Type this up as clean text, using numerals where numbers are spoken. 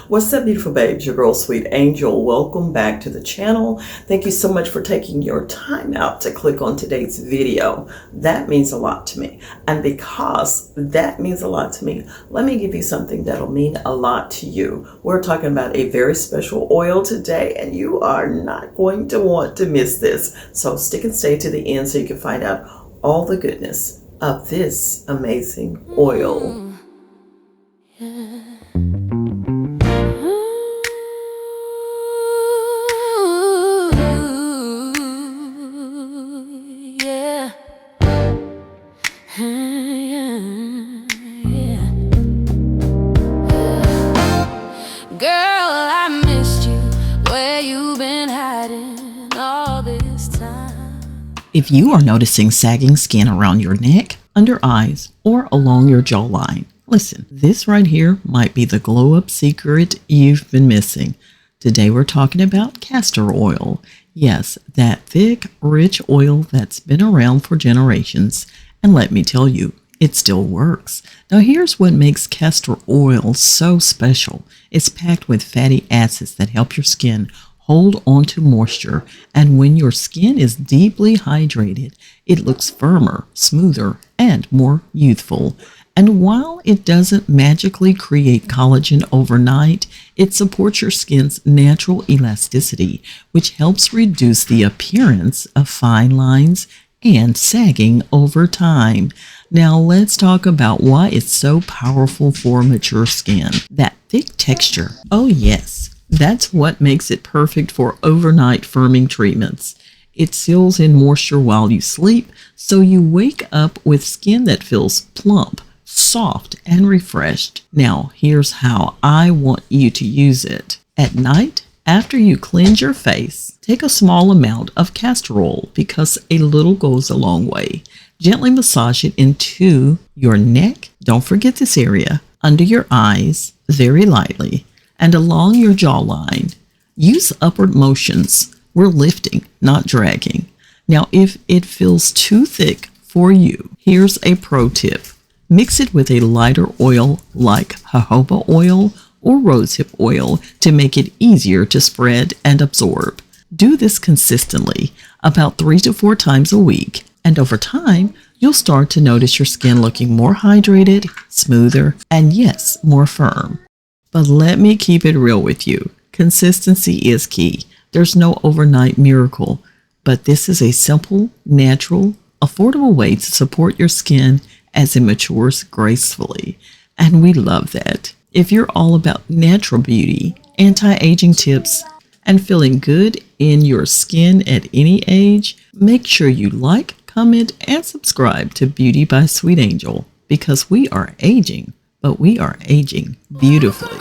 What's up, beautiful babes? Your girl, Sweet Angel. Welcome back to the channel. Thank you so much for taking your time out to click on today's video. That means a lot to me. And because that means a lot to me, let me give you something that'll mean a lot to you. We're talking about a very special oil today, and you are not going to want to miss this. So stick and stay to the end so you can find out all the goodness of this amazing oil. If you are noticing sagging skin around your neck, under eyes, or along your jawline, listen, this right here might be the glow-up secret you've been missing. Today we're talking about castor oil. Yes, that thick, rich oil that's been around for generations. And let me tell you, it still works. Now here's what makes castor oil so special. It's packed with fatty acids that help your skin hold on to moisture, and when your skin is deeply hydrated, it looks firmer, smoother, and more youthful. And while it doesn't magically create collagen overnight, it supports your skin's natural elasticity, which helps reduce the appearance of fine lines and sagging over time. Now let's talk about why it's so powerful for mature skin. That thick texture. Oh yes. That's what makes it perfect for overnight firming treatments. It seals in moisture while you sleep, so you wake up with skin that feels plump, soft, and refreshed. Now, here's how I want you to use it. At night, after you cleanse your face, take a small amount of castor oil because a little goes a long way. Gently massage it into your neck. Don't forget this area. Under your eyes, very lightly. And along your jawline. Use upward motions. We're lifting, not dragging. Now, if it feels too thick for you, here's a pro tip. Mix it with a lighter oil like jojoba oil or rosehip oil to make it easier to spread and absorb. Do this consistently, about 3 to 4 times a week, and over time, you'll start to notice your skin looking more hydrated, smoother, and yes, more firm. But let me keep it real with you. Consistency is key. There's no overnight miracle, but this is a simple, natural, affordable way to support your skin as it matures gracefully. And we love that. If you're all about natural beauty, anti-aging tips, and feeling good in your skin at any age, make sure you like, comment, and subscribe to Beauty by Sweet Angel because we are aging, but we are aging beautifully.